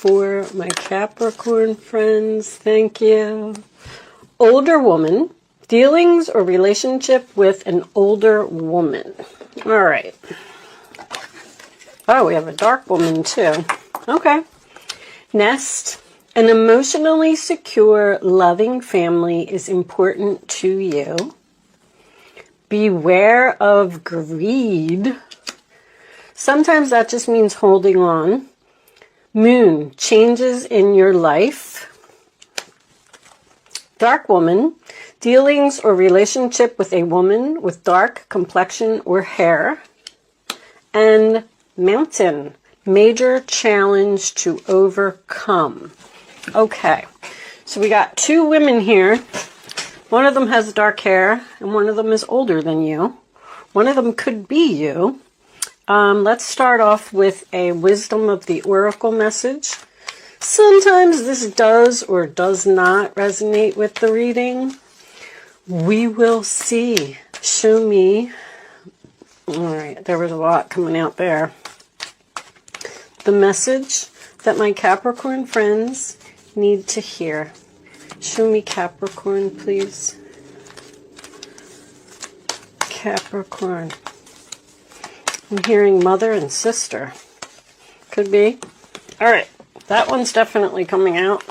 for my Capricorn friends. Thank you. Older woman. Dealings or relationship with an older woman. All right. Oh, we have a dark woman too. Okay. Nest. An emotionally secure, loving family is important to you. Beware of greed. Sometimes that just means holding on. Moon. Changes in your life. Dark woman. Dealings or relationship with a woman with dark complexion or hair. And mountain. Major challenge to overcome. Okay, so we got two women here. One of them has dark hair and one of them is older than you. One of them could be you. Let's start off with a wisdom of the oracle message. Sometimes this does or does not resonate with the reading. We will see. Show me. All right, there was a lot coming out there. The message that my Capricorn friends need to hear. Show me Capricorn, please. Capricorn. I'm hearing mother and sister. Could be. All right, that one's definitely coming out.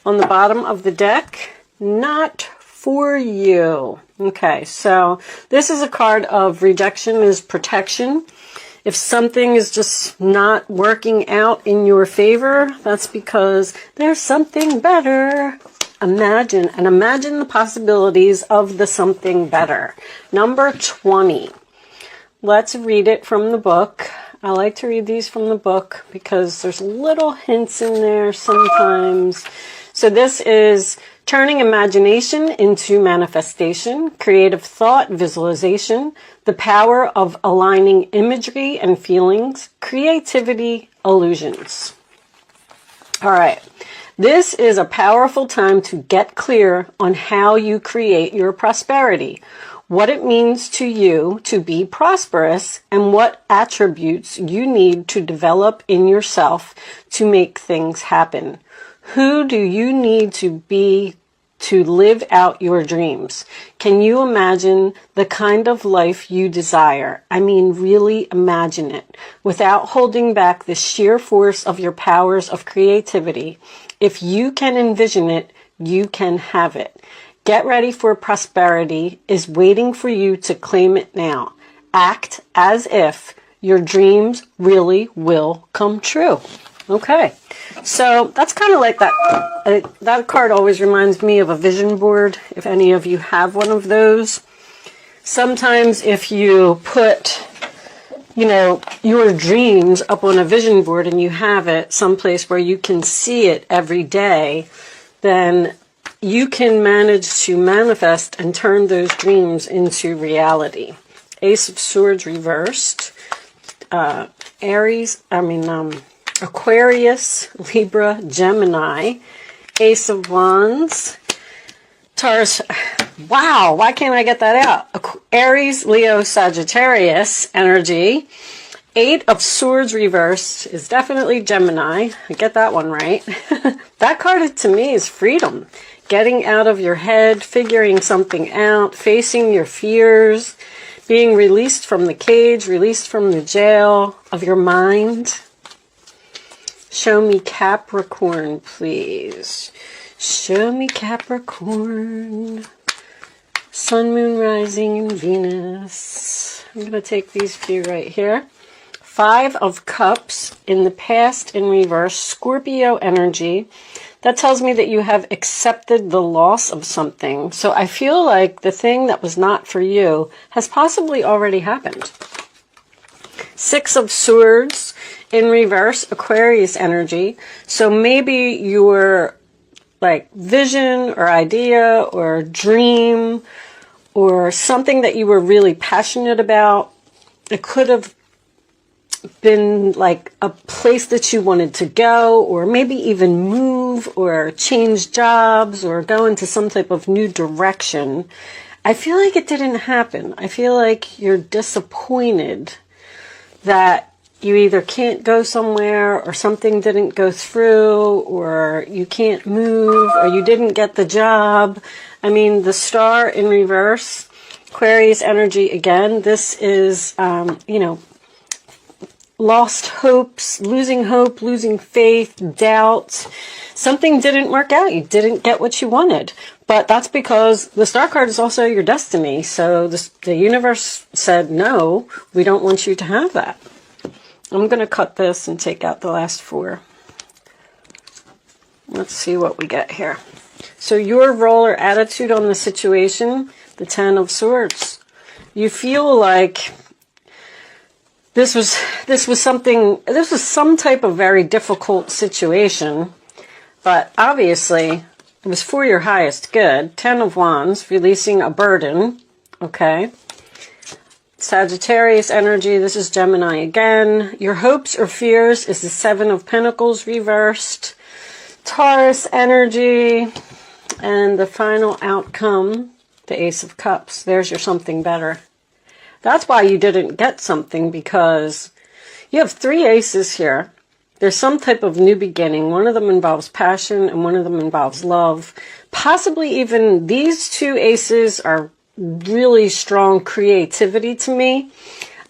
On the bottom of the deck, not for you. Okay, so this is a card of rejection is protection. If something is just not working out in your favor, that's because there's something better. Imagine the possibilities of the something better. Number 20. Let's read it from the book. I like to read these from the book because there's little hints in there sometimes. So this is turning imagination into manifestation, creative thought, visualization, the power of aligning imagery and feelings, creativity, illusions. All right. This is a powerful time to get clear on how you create your prosperity, what it means to you to be prosperous, and what attributes you need to develop in yourself to make things happen. Who do you need to be to live out your dreams? Can you imagine the kind of life you desire? I mean, really imagine it without holding back the sheer force of your powers of creativity. If you can envision it, you can have it. Get ready for prosperity is waiting for you to claim it now. Act as if your dreams really will come true. Okay, so that's kind of like that. That card always reminds me of a vision board, if any of you have one of those. Sometimes if you put, your dreams up on a vision board and you have it someplace where you can see it every day, then you can manage to manifest and turn those dreams into reality. Ace of Swords reversed. Aquarius, Libra, Gemini, Ace of Wands, Taurus. Wow, why can't I get that out? Aries, Leo, Sagittarius energy. Eight of Swords reversed is definitely Gemini. I get that one right. That card to me is freedom. Getting out of your head, figuring something out, facing your fears, being released from the cage, released from the jail of your mind. Show me Capricorn, please. Show me Capricorn. Sun, Moon, Rising, and Venus. I'm going to take these few right here. Five of Cups in the past in reverse. Scorpio energy. That tells me that you have accepted the loss of something. So I feel like the thing that was not for you has possibly already happened. Six of Swords in reverse, Aquarius energy. So maybe your vision or idea or dream or something that you were really passionate about, it could have been like a place that you wanted to go, or maybe even move or change jobs or go into some type of new direction. I feel like it didn't happen. I feel like you're disappointed that you either can't go somewhere, or something didn't go through, or you can't move, or you didn't get the job. I mean, the star in reverse, Aquarius energy again. This is, you know, lost hopes, losing hope, losing faith, doubt. Something didn't work out. You didn't get what you wanted. But that's because the star card is also your destiny. So the universe said, no, we don't want you to have that. I'm going to cut this and take out the last 4. Let's see what we get here. So your role or attitude on the situation, the 10 of Swords. You feel like this was some type of very difficult situation, but obviously it was for your highest good. 10 of Wands, releasing a burden, okay? Sagittarius energy, this is Gemini again. Your hopes or fears is the 7 of Pentacles reversed. Taurus energy, and the final outcome, the Ace of Cups. There's your something better. That's why you didn't get something, because you have 3 aces here. There's some type of new beginning. One of them involves passion and one of them involves love. Possibly even these 2 aces are really strong creativity to me.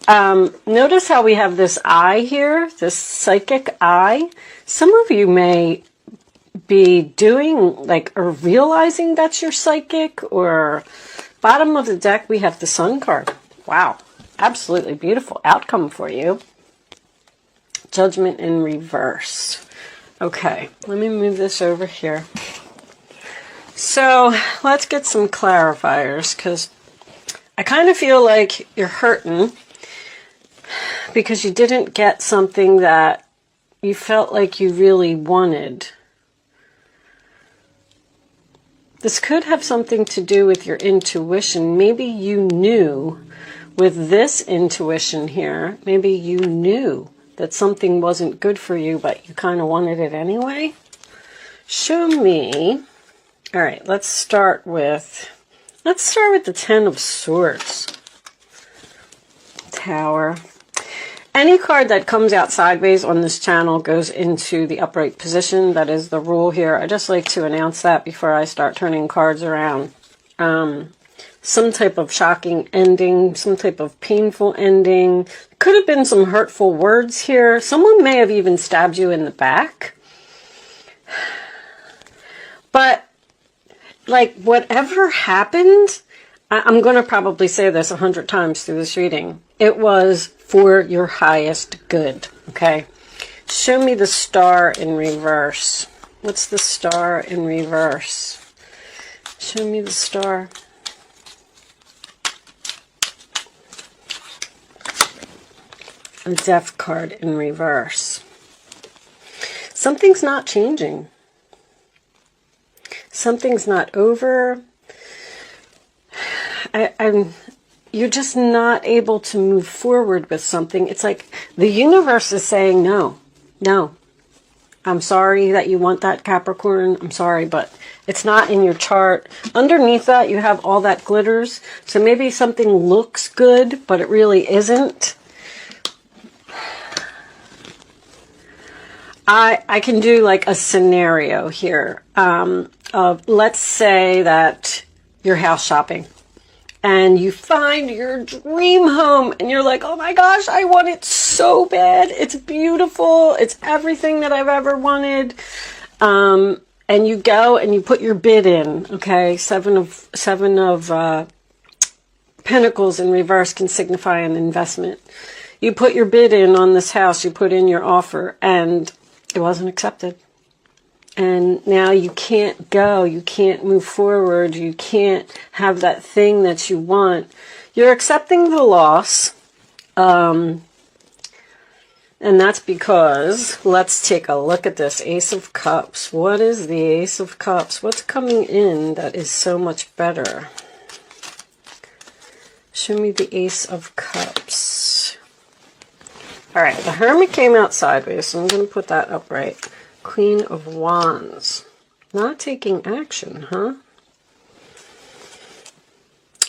Notice how we have this eye here, this psychic eye. Some of you may be doing like, or realizing that you're psychic, or bottom of the deck we have the Sun card. Wow, absolutely beautiful outcome for you. Judgment in reverse. Okay, let me move this over here. So let's get some clarifiers, because I kind of feel like you're hurting because you didn't get something that you felt like you really wanted. This could have something to do with your intuition. Maybe you knew with this intuition here, maybe you knew that something wasn't good for you, but you kind of wanted it anyway. Show me. All right, let's start with the 10 of Swords. Tower. Any card that comes out sideways on this channel goes into the upright position. That is the rule here. I just like to announce that before I start turning cards around. Some type of shocking ending, some type of painful ending. Could have been some hurtful words here. Someone may have even stabbed you in the back. But, like, whatever happened, I'm going to probably say this 100 times through this reading. It was for your highest good, okay? Show me the star in reverse. What's the star in reverse? Show me the star. A Death card in reverse. Something's not changing. Something's not over. You're just not able to move forward with something. It's like the universe is saying, no, no. I'm sorry that you want that, Capricorn. I'm sorry, but it's not in your chart. Underneath that, you have all that glitters. So maybe something looks good, but it really isn't. I can do like a scenario here of, let's say that you're house shopping and you find your dream home and you're like, oh my gosh, I want it so bad. It's beautiful. It's everything that I've ever wanted. And you go and you put your bid in. Okay, seven of Pentacles in reverse can signify an investment. You put your bid in on this house. You put in your offer and it wasn't accepted. And now you can't go, you can't move forward, you can't have that thing that you want. You're accepting the loss. And that's because, let's take a look at this Ace of Cups. What is the Ace of Cups? What's coming in that is so much better? Show me the Ace of Cups. All right, the Hermit came out sideways, so I'm going to put that upright. Queen of Wands. Not taking action, huh?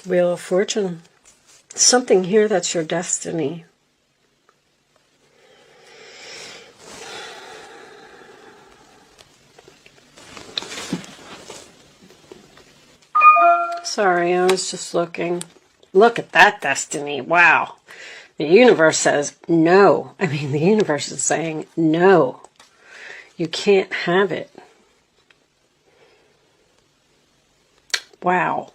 Wheel of Fortune. Something here that's your destiny. Sorry, I was just looking. Look at that destiny. Wow. The universe says no. I mean, the universe is saying no. You can't have it. Wow.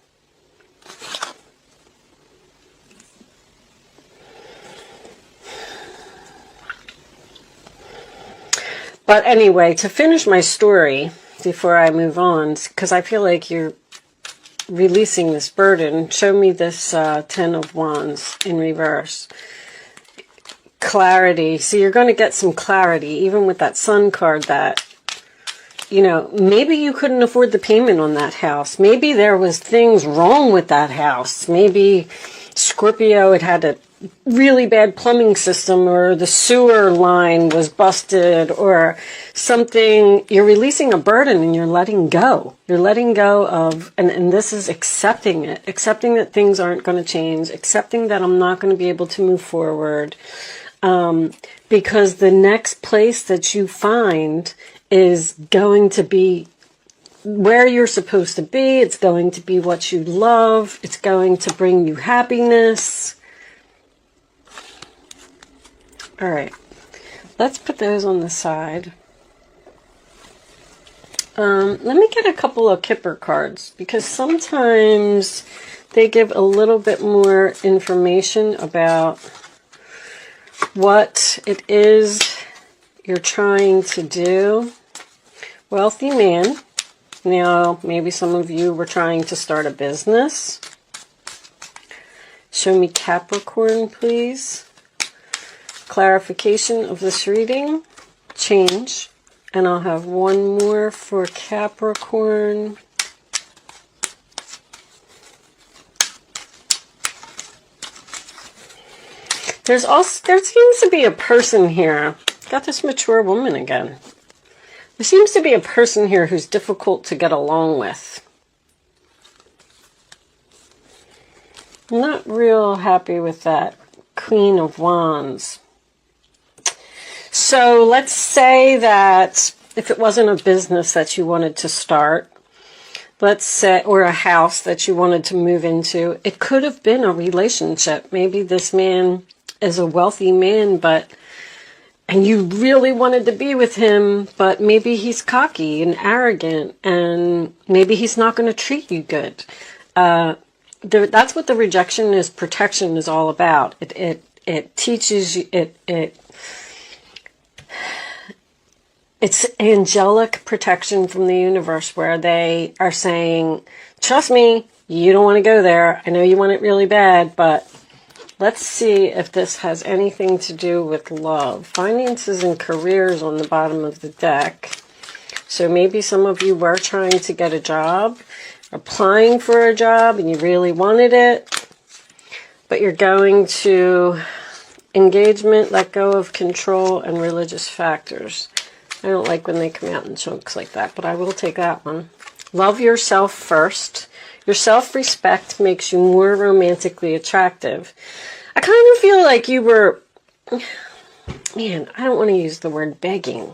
But anyway, to finish my story before I move on, because I feel like you're releasing this burden, show me this Ten of Wands in reverse. Clarity. So you're going to get some clarity, even with that Sun card, that, you know, maybe you couldn't afford the payment on that house. Maybe there was things wrong with that house. Maybe Scorpio had a really bad plumbing system, or the sewer line was busted, or something. You're releasing a burden and you're letting go. You're letting go of, and this is accepting it. Accepting that things aren't going to change. Accepting that I'm not going to be able to move forward. Because the next place that you find is going to be where you're supposed to be. It's going to be what you love. It's going to bring you happiness. All right, let's put those on the side. Let me get a couple of Kipper cards, because sometimes they give a little bit more information about what it is you're trying to do. Wealthy man. Now, maybe some of you were trying to start a business. Show me Capricorn, please. Clarification of this reading. Change. And I'll have one more for Capricorn. There seems to be a person here. Got this mature woman again. There seems to be a person here who's difficult to get along with. I'm not real happy with that Queen of Wands. So let's say that if it wasn't a business that you wanted to start, let's say, or a house that you wanted to move into, it could have been a relationship. Maybe this man is a wealthy man, and you really wanted to be with him, but maybe he's cocky and arrogant, and maybe he's not going to treat you good. That's what the rejection is, protection is all about. It teaches you, it's angelic protection from the universe, where they are saying, trust me, you don't want to go there. I know you want it really bad, but let's see if this has anything to do with love. Finances and careers on the bottom of the deck. So maybe some of you were trying to get a job, applying for a job, and you really wanted it, but you're going to engagement, let go of control, and religious factors. I don't like when they come out in chunks like that, but I will take that one. Love yourself first. Your self-respect makes you more romantically attractive. I kind of feel like you were, man, I don't want to use the word begging,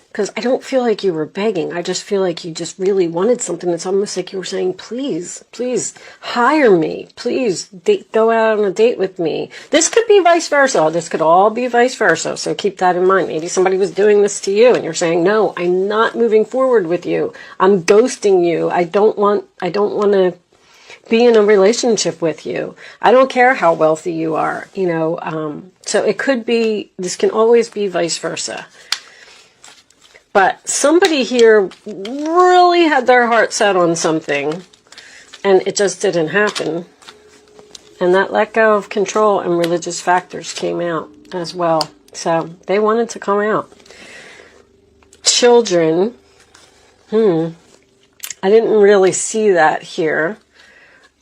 because I don't feel like you were begging. I just feel like you just really wanted something. It's almost like you were saying, please, please hire me. Please go out on a date with me. This could be vice versa. This could all be vice versa. So keep that in mind. Maybe somebody was doing this to you and you're saying, no, I'm not moving forward with you. I'm ghosting you. I don't want to be in a relationship with you. I don't care how wealthy you are, so it could be, this can always be vice versa. But somebody here really had their heart set on something, and it just didn't happen. And that let go of control and religious factors came out as well. So they wanted to come out. Children. I didn't really see that here.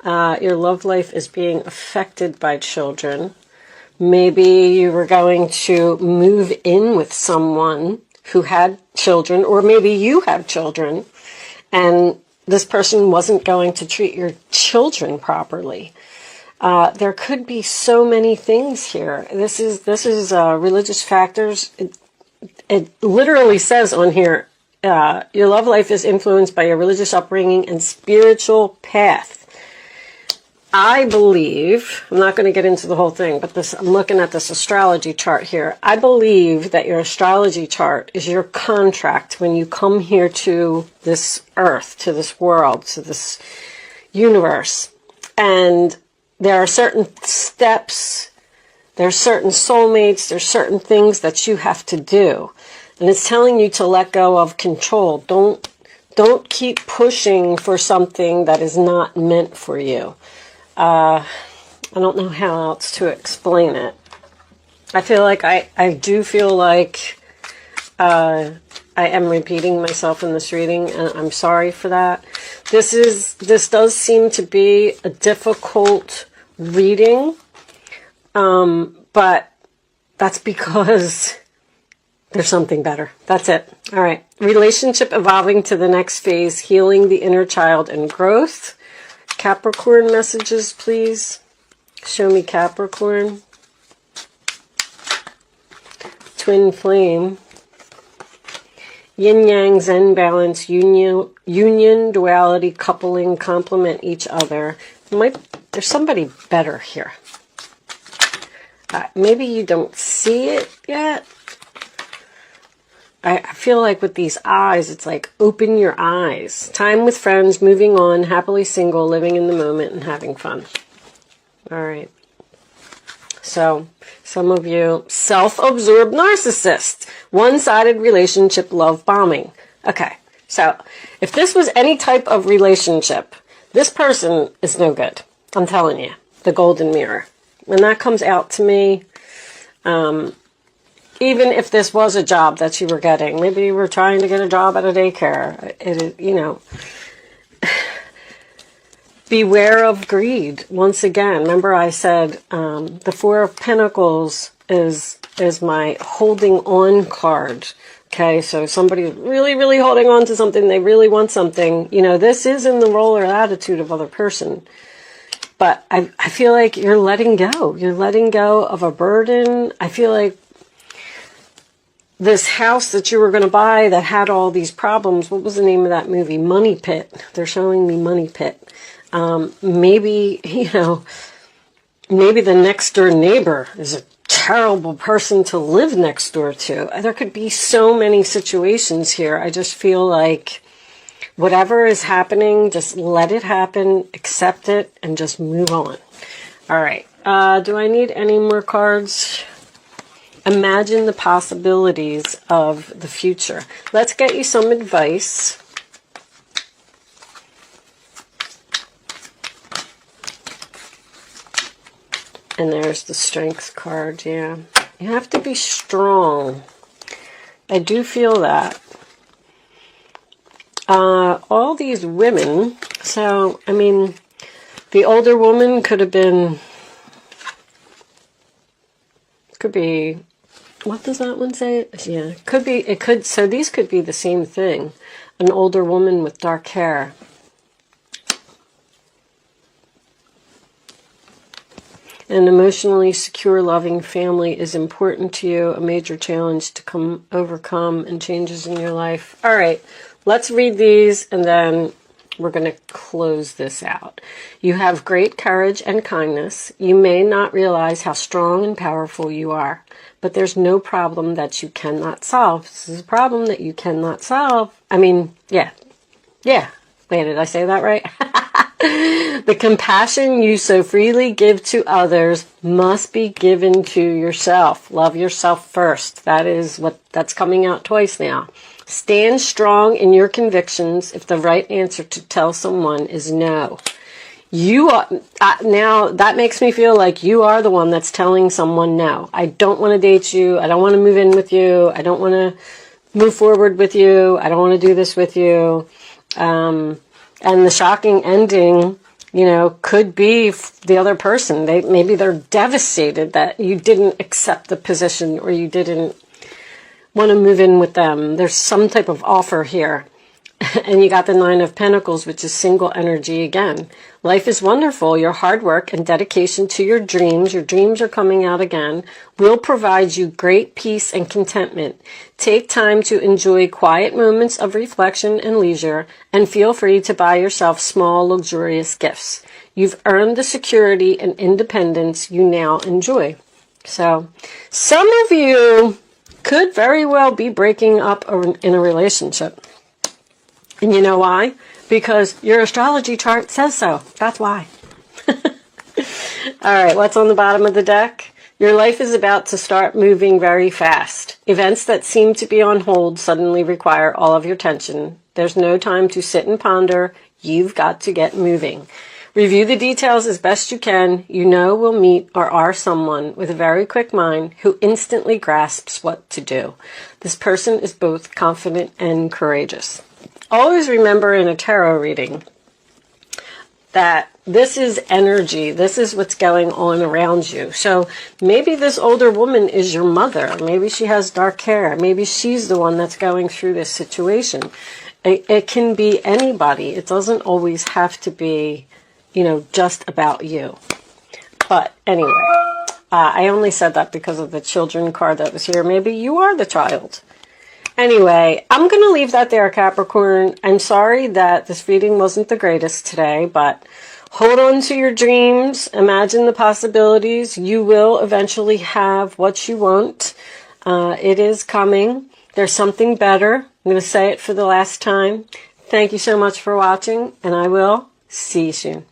Your love life is being affected by children. Maybe you were going to move in with someone who had children, or maybe you have children, and this person wasn't going to treat your children properly. There could be so many things here. This is religious factors. It literally says on here, your love life is influenced by your religious upbringing and spiritual path. I believe, I'm not going to get into the whole thing, but I'm looking at this astrology chart here. I believe that your astrology chart is your contract when you come here to this earth, to this world, to this universe. And there are certain steps, there are certain soulmates, there's certain things that you have to do. And it's telling you to let go of control. Don't keep pushing for something that is not meant for you. I don't know how else to explain it. I feel like I do feel like I am repeating myself in this reading, and I'm sorry for that. This does seem to be a difficult reading, but that's because there's something better. That's it. All right. Relationship evolving to the next phase, healing the inner child and growth. Capricorn messages, please. Show me Capricorn. Twin flame. Yin yang zen balance, union, duality, coupling, complement each other. There's somebody better here. Maybe you don't see it yet. I feel like with these eyes, it's like, open your eyes. Time with friends, moving on, happily single, living in the moment, and having fun. All right. So, some of you, self-absorbed narcissist. One-sided relationship, love bombing. Okay. So, if this was any type of relationship, this person is no good. I'm telling you. The golden mirror. When that comes out to me, even if this was a job that you were getting, maybe you were trying to get a job at a daycare, beware of greed. Once again, remember I said the Four of Pentacles is my holding on card. Okay, so somebody's really, really holding on to something. They really want something. This is in the role or attitude of other person. But I feel like you're letting go. You're letting go of a burden. I feel like this house that you were going to buy that had all these problems, what was the name of that movie? Money Pit. They're showing me Money Pit. Maybe the next door neighbor is a terrible person to live next door to. There could be so many situations here. I just feel like whatever is happening, just let it happen, accept it, and just move on. All right. Do I need any more cards? Imagine the possibilities of the future. Let's get you some advice. And there's the Strength card, yeah. You have to be strong. I do feel that. All these women, so, I mean, the older woman could be, what does that one say? Yeah, so these could be the same thing. An older woman with dark hair. An emotionally secure, loving family is important to you. A major challenge to overcome and changes in your life. All right, let's read these and then we're going to close this out. You have great courage and kindness. You may not realize how strong and powerful you are, but there's no problem that you cannot solve. This is a problem that you cannot solve. I mean, yeah. Wait, did I say that right? The compassion you so freely give to others must be given to yourself. Love yourself first. That's coming out twice now. Stand strong in your convictions if the right answer to tell someone is no. You are, now that makes me feel like you are the one that's telling someone no. I don't want to date you. I don't want to move in with you. I don't want to move forward with you. I don't want to do this with you. And the shocking ending, could be the other person. Maybe they're devastated that you didn't accept the position or you didn't want to move in with them. There's some type of offer here. And you got the Nine of Pentacles, which is single energy again. Life is wonderful. Your hard work and dedication to your dreams are coming out again, will provide you great peace and contentment. Take time to enjoy quiet moments of reflection and leisure, and feel free to buy yourself small, luxurious gifts. You've earned the security and independence you now enjoy. So, some of you could very well be breaking up in a relationship. And you know why? Because your astrology chart says so. That's why. All right, what's on the bottom of the deck? Your life is about to start moving very fast. Events that seem to be on hold suddenly require all of your attention. There's no time to sit and ponder. You've got to get moving. Review the details as best you can. You know we'll meet or are someone with a very quick mind who instantly grasps what to do. This person is both confident and courageous. Always remember in a tarot reading that this is energy. This is what's going on around you. So maybe this older woman is your mother. Maybe she has dark hair. Maybe she's the one that's going through this situation. It can be anybody. It doesn't always have to be, just about you. But anyway, I only said that because of the children card that was here. Maybe you are the child. Anyway, I'm going to leave that there, Capricorn. I'm sorry that this reading wasn't the greatest today, but hold on to your dreams. Imagine the possibilities. You will eventually have what you want. It is coming. There's something better. I'm going to say it for the last time. Thank you so much for watching, and I will see you soon.